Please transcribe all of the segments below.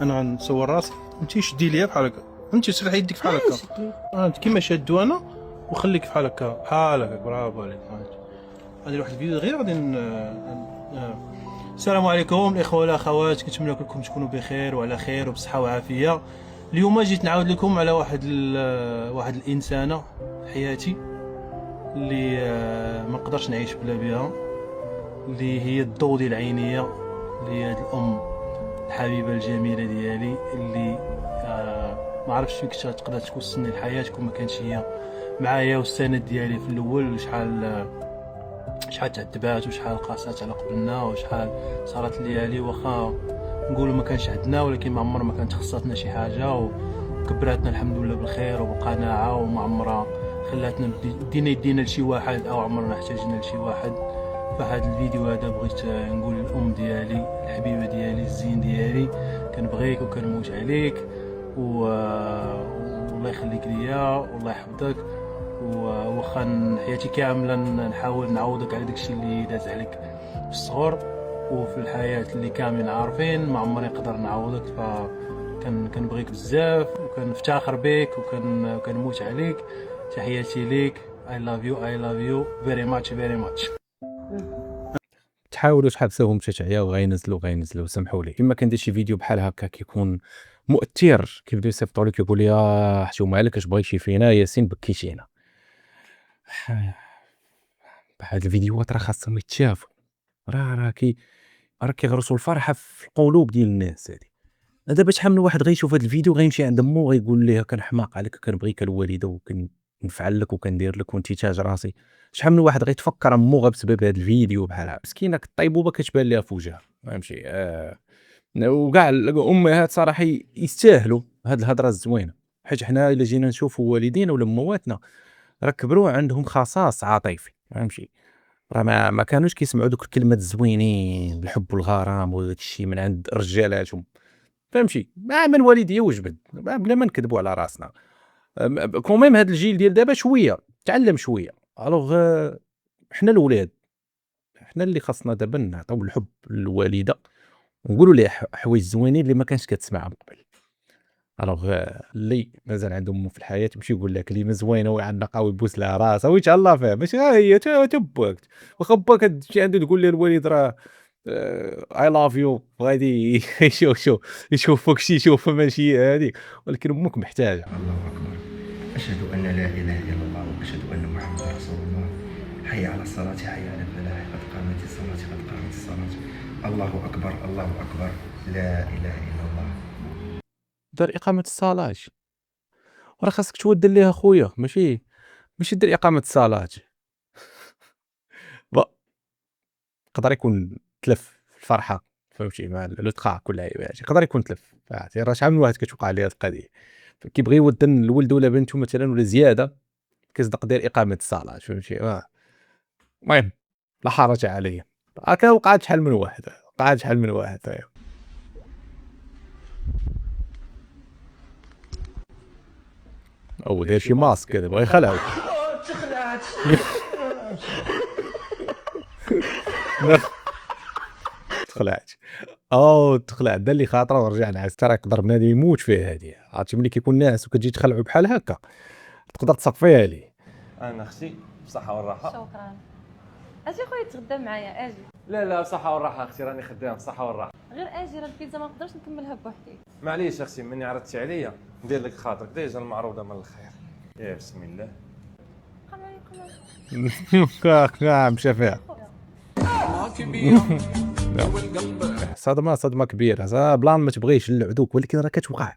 انا غنصور راسي، انت شدي ليا بحال هكا، انت سرحي يديك بحال هكا، انت كيما شادو انا وخليك بحال هكا بحال هكا. برافو عليك. غادي واحد الفيديو غير غادي السلام عليكم الاخوه والاخوات، كنتمنى كلكم تكونوا بخير وعلى خير وبصحه وعافيه. اليوم جيت نعاود لكم على واحد الانسانه في حياتي اللي ما نقدرش نعيش بلا بها، اللي هي الضوء ديال عينيا، اللي هي الام الحبيبه الجميله ديالي، اللي ما عرفتش فين كنت تقدر توصلني الحياه كون ما كانش هي معايا والسند ديالي في الاول. شحال تعذبات وشحال قاسات على قبلنا وشحال صارت ليالي، واخا نقولوا ما كانش عندنا ولكن ما عمر ما كانت خصاتنا شي حاجه وكبراتنا الحمد لله بالخير وبالقناعه، وما عمرها خلاتنا دينا يدينا لشي واحد او عمرنا احتاجنا لشي واحد. فهاد الفيديو هذا بغيت نقول للام ديالي الحبيبه ديالي الزين ديالي، كنبغيك وكنموت عليك والله يخليك ليا والله يحفظك، وخا حياتي كامله نحاول نعوضك على داكشي اللي داز عليك في الصغر وفي الحياه اللي كاملين عارفين ما عمري نقدر نعوضك. كنبغيك بزاف وكنفتخر بك وكنموت عليك. تحياتي ليك. I love you very much. تحاولوا تحبسوهم تتعيا وغينزلوا سمحوا لي. كما كندير شي فيديو بحال هكا كيكون مؤثر، كيبداو يصيفطوا لك يقول لي حشومه عليك اش بغيتي فينا ياسين بكيتينا. بهاد الفيديوهات راه خاصهم يتشافوا، راه كيغرسوا الفرحه في القلوب ديال الناس. هادي دابا شحال من واحد غيشوف هاد الفيديو غيمشي عند مو غيقول ليها كنحماق عليك كنبغيك الوالده وكنفعل لك وكندير لك وانت تاج راسي. شحال من واحد غيتفكر مو غير بسبب هاد الفيديو بحال هكا. مسكينه الطيبوبه كتبان ليها في وجهها، فهمتي؟ وكاع الامهات صراحه يستاهلوا هاد الهضره الزوينه، حيت حنا الا جينا نشوفوا والدينا ولا مواتنا راه كبروا عندهم خصاص عاطفي، فهمتي؟ راه ما كانوش كيسمعوا دوك الكلمات الزوينين الحب والغرام وداك الشيء من عند رجالاتهم، فهمتي؟ من والديا وجبد بلا ما نكذبوا على راسنا. كوميم هاد الجيل ديال دابا شويه تعلم شويه. الوغ حنا الولاد حنا اللي خاصنا دابا نعطيو الحب للوالده ونقولوا ليها حوايج زوينين اللي ما كانش كتسمعهم قبل. الوغ اللي مازال عنده مو في الحياه يمشي يقول لها كلمه زوينه ويعنقها ويبوس لها راسها ويتهلا فيها، ماشي ها هي تباك واخا باك تمشي عنده تقول ليه الوالد راه اي لاف يو غادي يشوفك شي يشوف ماشي هذيك، ولكن امك محتاجه. الله أكبر. أشهد أن لا إله إلا الله وأشهد أن محمد رسول الله. حي على الصلاة حي على الفلاح قد قامت الصلاة. الله أكبر لا إله إلا الله. دار اقامه الصلاه، وراه خاصك تودر ليها خويا، ماشي دير اقامه الصلاه. يقدر يكون تلف الفرحه، فهمتي؟ مع الاتقاء كل عباد يقدر يكون تلف، عرفتي؟ راه شحال من واحد كتوقع عليه هذه القضيه، كيبغي يودن لولده ولا بنته مثلا ولا زياده كيصدق دير اقامه الصلاه، فهمتي؟ المهم لا حرج عليه. هكا وقعت شحال من واحد أيوه. او داير شي ماسك كذا بغا يخلعو. تخلعت تخلع دا اللي خاطره ورجع نعس. ترى يقدر بنادم يموت فيه هذه، عرفتي ملي كيكون ناعس وكتجي تخلعو بحال هكا تقدر تصفيها ليه. انا اختي بصحه والراحه. شكرا. اجي خويا تغدى معايا اجي. لا بصحه والراحه اختي، راني خدام بصحه والراحه. غير اجي، راه البيتزا ما نقدرش نكملها بوحدي. معليش اختي مني عرضتي عليا ندير لك خاطرك ديجا المعروضه من الخير. يا بسم الله. مشى فيها صدمه كبيره. بلان ما تبغيش نلعدوك ولكن راه كتوقع،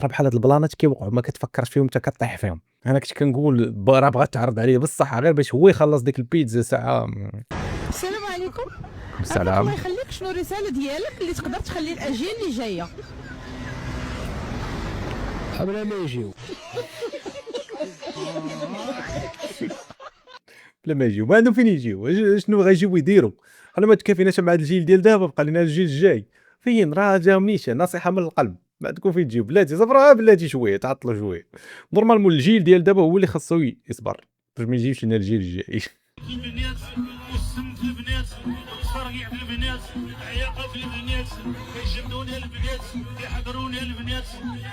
راه بحال هاد البلانات كيوقعوا ما كتفكرش فيهم حتى كطيح فيهم. انا كنت كنقول راه بغات تعرض عليا بصح غير باش هو يخلص ديك البيتزا ساعه. السلام عليكم. السلام. الله يخليك، شنو الرساله ديالك اللي تقدر تخلي الاجيال اللي جايه قبل ما يجيو بلا ما يجيو ما عندهم فين يجيو، شنو غيجيو يديروا؟ حنا ما تكافيناش مع هذا الجيل ديال دابا، بقى لنا الجيل الجاي فين راه جاهم نيشان. نصيحه من القلب، ما عندكم فين تجيو بلاتي، صبروا بلاتي شويه، تعطلوا شويه. نورمالمون الجيل ديال دابا هو اللي خاصو يصبر باش ما يجيوش لنا الجيل الجاي. في البنات عياقة في البنات كيجبدوني البنات كيحضروني البنات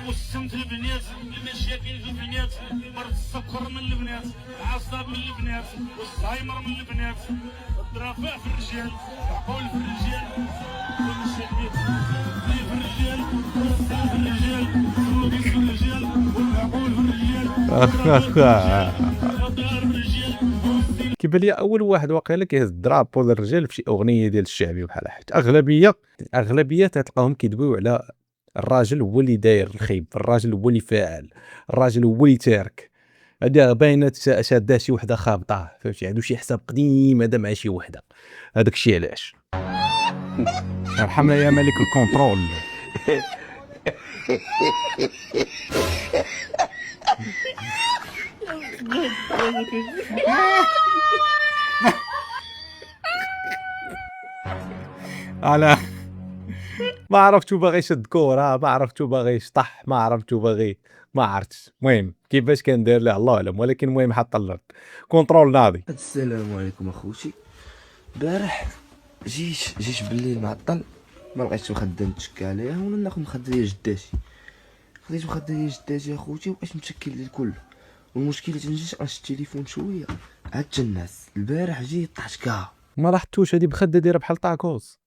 والسم في البنات المشاكل في البنات مرض السكر من البنات العصاب من البنات والزهايمر من البنات الضرفاء في الرجال العقول في الرجال والمشاكل في الرجال والسم في الرجال والرجال في الرجال والعقول في الرجال كيبان لي اول واحد واقيلا كيهز الدراب بول الرجال في شي اغنيه ديال الشعبي بحال حيت اغلبيه تلقاهم كيدويو على الراجل هو اللي داير الخيب، الراجل هو اللي فاعل، الراجل هو اللي تارك. هذا باينه شاده شي وحده خابطه، فهمتي، عنده شي حساب قديم هذا مع شي وحده. هذاك الشيء علاش ارحمنا يا ملك الكونترول. على ما عرفتو باغي يشد كوره، ما عرفتو باغي يشطح، ما عرفتو باغي ما عرفتش. المهم كيفاش كان داير له الله اعلم، ولكن المهم حط الارض كونترول ناضي. السلام عليكم اخوتي. البارح جيت بالليل معطل، ما لقيتش مخده نتشكى عليها ولا ناخذ مخده ديال جداتي. خديت مخده ديال جداتي اخوتي وبقيت متشكل لي الكل. والمشكله تنجيش اش التليفون شويه عاد الناس. البارح جيت طحت كا ما لاحظتوش هذه بخده دايره بحال طاكوس.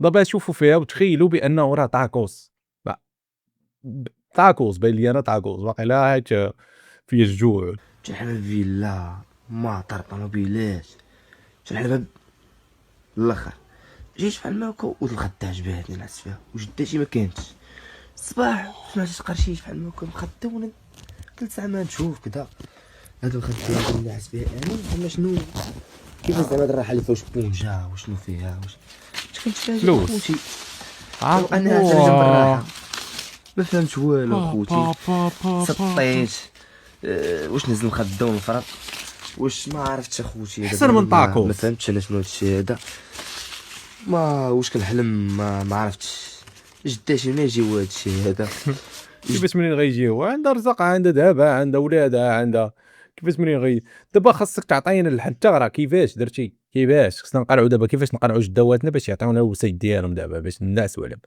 دابا شوفوا فيها وتخيلوا بانه راه طاكوس. طاكوس باين لي انا طاكوس واقيلا حيت فيا الجوع. شحال من فيلا ما طرطنوبيلات، شحال باب الاخر. جيت بحال ما هكا والخده عجباتني نعس فيها وجداتي ما كانتش. الصباح سمعت قرشيش بحال ما هكا مخده وانا كل ساعه ما نشوف كدا هاد الخده اللي نعس بها انا زعما شنو كيفاش زعما الراحه اللي فيها واش بونجا وشنو فيها واش كنت فلوس. خوتي انا جنب الراحه ما فهمتش والو خوتي. سطيت واش نهز المخده ونفرط واش ما عرفتش اخوتي. احسن من طاكوس. ما فهمتش انا شنو هادشي هذا. ما واش كنحلم ما عرفتش. جداتي ما يجيو هادشي هذا. كيفاش منين غيجيو؟ عندها رزق، عندها دابا، عندها ولادها، عندها كيفاش منين دابا خاصك تعطينا الحنته. راه كيفاش درتي؟ كيفاش خصنا نقنعوا دابا؟ كيفاش نقنعوا جداواتنا باش يعطيونا الوسيد ديالهم دابا باش الناس وعلم؟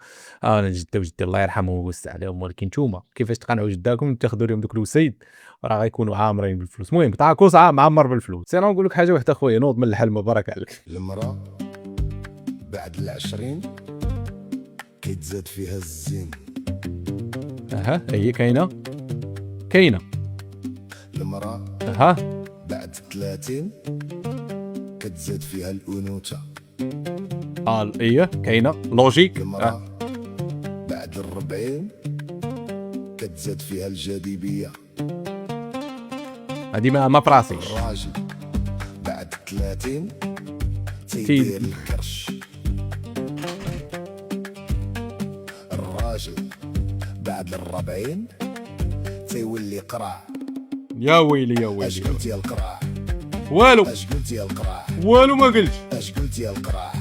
انا جده وجدي الله يرحمهم ويوسع عليهم، ولكن نتوما كيفاش تقنعوا جداكم تاخذوا لهم دوك الوسيد؟ راه غيكونوا عامرين بالفلوس. المهم طاكوس معمر بالفلوس. انا نقول لك حاجه واحده اخويا، نوض من الحلم بارك عليك. المرأة بعد 20 كيتزاد فيها الزين. هي كاينه المرأة بعد 30 كتزاد فيها الأنوثة. هي كاينه لوجيك. المرأة بعد 40 كتزاد فيها الجاذبية. هادي ما فراسيش. الراجل بعد 30 تيدير الكرش. الراجل بعد 40 تيولي قرع. يا ويلي اش قلت يا القرع؟ والو. اش قلت يا القرع؟ والو ما قلتش. اش قلت يا القرع؟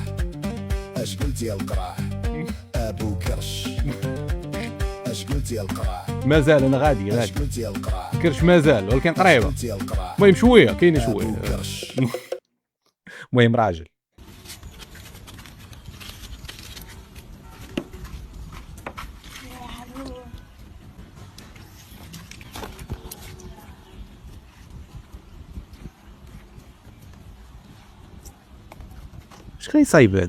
اش قلت يا القرع؟ ابو كرش. اش قلت يا القرع؟ مازال انا غادي اش قلت يا القرع؟ كرش مازال ولكن قريبه. قلت يا القرع؟ المهم شويه كاينه شويه. ابو كرش. المهم راجل. اش غيصايب هذا؟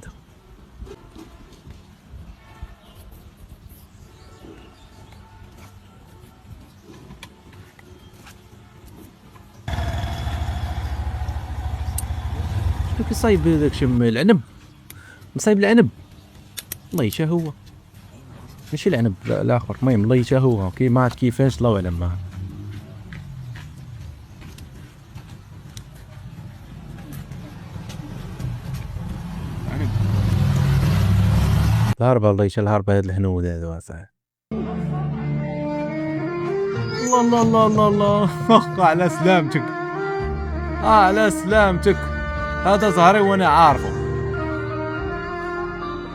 شنو كيصايب هذاك شم العنب؟ مصايب العنب. الله يشا هو ماشي العنب الاخر. المهم الله يشا هو كي ما عرفت كيفاش الله اعلم. الهربة الله يشا الهربة. هاد الهنود هادو اصاحبي. الله الله الله الله الله على سلامتك. على سلامتك. هذا زهري وانا عارفه.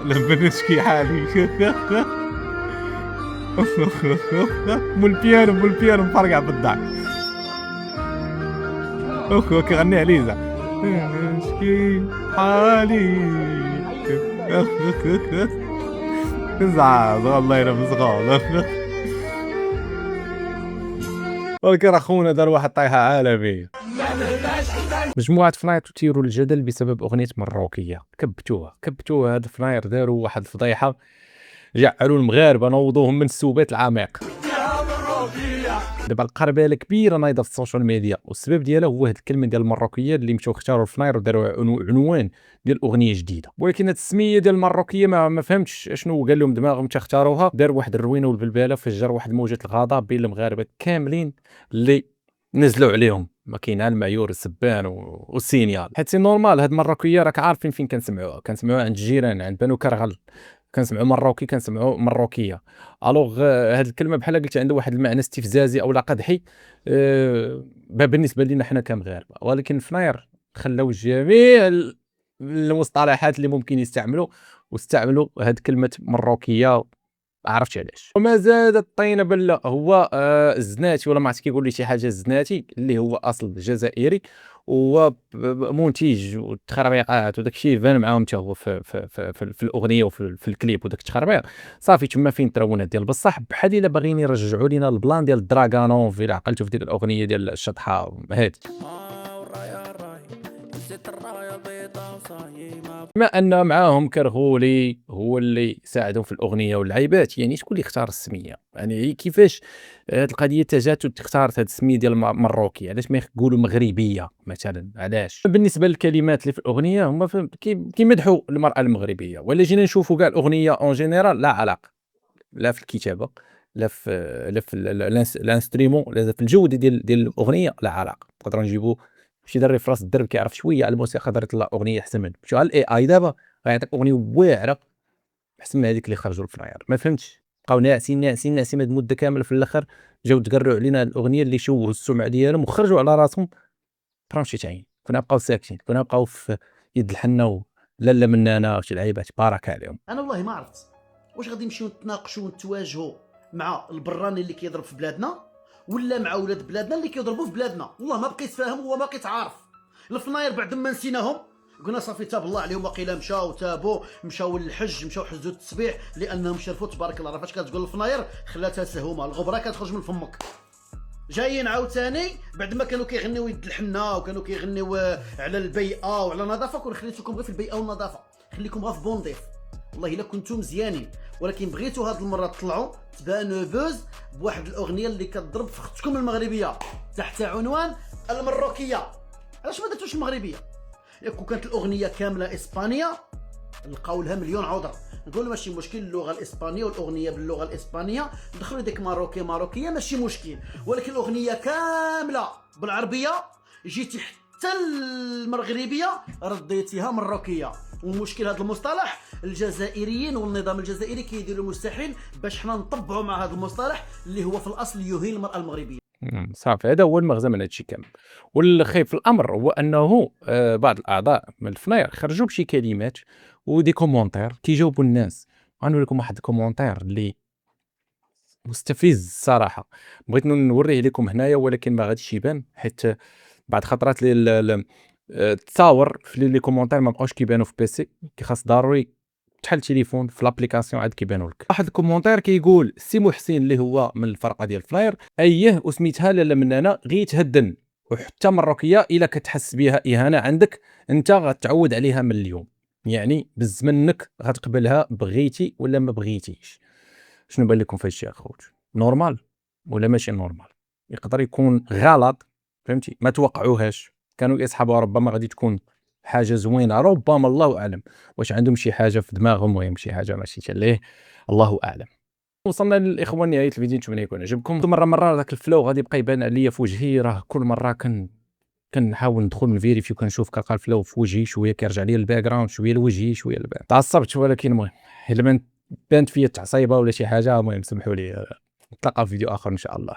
لما نشكي حالي. مو البيانو مفرقع بالضحك. كيغني عليه نشكي حالي زعاز والله الا مزغول. ولكن راه خونا دار واحد طيحه عالميه. مجموعه فناير تثير الجدل بسبب اغنيه مروكيه، كبتوها هاد فناير داروا واحد الفضيحه، جعلوا المغاربه نوضوهم من السوبات العميق. دابا القرباله كبيره نايضه في السوشيال ميديا، والسبب ديالها هو هاد الكلمه ديال المروكيه اللي مشاو اختاروا الفناير وداروا عنوان ديال اغنيه جديده. ولكن هاد السميه ديال المروكيه ما فهمتش اشنو قال لهم دماغهم حتى اختاروها. دار واحد الروينه والبلباله، فجر واحد موجه الغضب بين المغاربه كاملين اللي نزلوا عليهم. ما كاين المعيور السبان والسينيال، حيت سي نورمال. هاد المروكيه راك عارفين فين كنسمعوها عند الجيران، عند بنو كرغل كنسمعوا مروكي، كنسمعوا مروكيه. الوغ هاد الكلمه بحال قلت عنده واحد المعنى استفزازي او لا قدحي بالنسبه لنا حنا كمغاربه. ولكن فناير خلاو جميع المصطلحات اللي ممكن يستعملوا، واستعملوا هاد كلمه مروكيه. عرفتش علاش. وما زاد الطينه بله هو الزناتي، ولا ما عرفت كيقول لي شي حاجه الزناتي، اللي هو اصل جزائري، هو منتج والتخربيقات وداك الشيء بان معاهم حتى هو في الاغنيه وفي الكليب وداك التخربيق. صافي تما فين تراونات ديال بصح، بحال الا باغيين يرجعوا لنا البلان ديال دراغانوف، الا عقلتوا في ديك الاغنيه ديال الشطحه هادي. بما ان معاهم كرغولي هو اللي ساعدهم في الاغنيه واللعيبات، يعني شكون اللي اختار السميه؟ يعني كيفاش هاد القضيه تجات اختارت هاد السميه ديال مروكي؟ علاش ما يقولوا مغربيه مثلا؟ علاش؟ بالنسبه للكلمات اللي في الاغنيه هما كيمدحوا المراه المغربيه، ولا جينا نشوفوا كاع الاغنيه اون جينيرال لا علاقه، لا في الكتابه، لا في الانستريمون، لا في الجوده ديال الاغنيه، لا علاقه. نقدروا نجيبوا شي دري في راس الدرب كيعرف شويه على الموسيقى دار يطلع اغنيه احسن منه. مشيو على الاي اي دابا غيعطيك اغنيه واعره احسن من هذيك اللي خرجوا الفناير. ما فهمتش، بقاو ناعسين هاد المده كامله، في الاخر جاو تقروا علينا الاغنيه اللي شوهوا السمعه ديالهم وخرجوا على راسهم فرانشي تعين. كنا بقاو ساكتين، كنا بقاو في يد الحنه لا مننا وشي لعيبات بارك عليهم. انا والله ما عرفت واش غادي نمشيو نتناقشوا ونتواجهوا مع البراني اللي كيضرب في بلادنا، ولا مع ولاد بلادنا اللي كيضربوا في بلادنا. والله ما بقيت فاهم وما بقيت عارف. الفناير بعد ما نسيناهم قلنا صافي تاب الله عليهم، وقيلا مشاو تابوا، مشاو للحج، مشاو حجوا التسبيح لانهم شرفوا تبارك الله. راه فاش كتقول الفناير خلاتها سهومه، الغبره كتخرج من فمك. جايين عاوتاني بعد ما كانوا كيغنيو يد الحنه وكانوا كيغنيو على البيئه وعلى النظافه، كون خليتكم غير في البيئه والنظافه، خليكم غير في بونضيف. والله الا كنتم مزيانين، ولكن بغيتوا هاد المره تطلعوا تبانوا بوز بواحد الاغنيه اللي كتضرب في اختكم المغربيه تحت عنوان المروكيه. علاش ما درتوش المغربيه؟ ياكو كانت الاغنيه كامله اسبانيه لقاو لها مليون عذر. نقول ماشي مشكل اللغه الاسبانيه والاغنيه باللغه الاسبانيه، دخلوا ديك مروكيه ماشي مشكل، ولكن الاغنيه كامله بالعربيه جيتي حتى المغربيه رديتيها مروكيه. والمشكل هذا المصطلح الجزائريين والنظام الجزائري كيديروا المستحيل باش حنا نطبعوا مع هذا المصطلح اللي هو في الاصل يهين المراه المغربيه. صافي هذا هو المغزى من هادشي كامل. والخيب في الامر هو انه بعض الاعضاء من الفناير خرجوا بشي كلمات ودي كومونتير كيجاوبوا الناس. غنوري لكم واحد الكومونتير اللي مستفز الصراحه، بغيت نوريه لكم هنايا ولكن ما غاديش يبان، حيت بعد خطرات التصاور في لي كومونتير ما بقاوش كيبانوا في بيسي، كيخاص ضروري تحل التليفون في لابليكاسيون عاد كيبانوا لك. واحد الكومونتير كيقول سي محسن اللي هو من الفرقه ديال فلاير اييه وسميتها لالا مننا غير تهدن، وحتى مروكيه الا كتحس بها اهانه عندك انت غتعود عليها من اليوم، يعني بالزمنك غتقبلها بغيتي ولا ما بغيتيش. شنو بان لكم في هادشي اخوت؟ نورمال ولا ماشي نورمال؟ يقدر يكون غلط، فهمتي؟ ما توقعوهاش، كانوا يصحابوا ربما غادي تكون حاجه زوينه، ربما الله اعلم واش عندهم شي حاجه في دماغهم ولا شي حاجه ماشي تليه، الله اعلم. وصلنا للاخوان نهايه الفيديو، نتمنى يكون عجبكم. مره داك الفلو غادي يبقى يبان عليا في وجهي، راه كل مره كنحاول ندخل نفيريفي وكنشوف كنلقى الفلو في وجهي شويه كيرجع لي الباك جراوند شويه لوجهي شويه الباك. تعصبت ولكن المهم الا بانت فيا التعصيبه ولا شي حاجه، المهم سمحوا لي، نتلاقى في فيديو اخر ان شاء الله.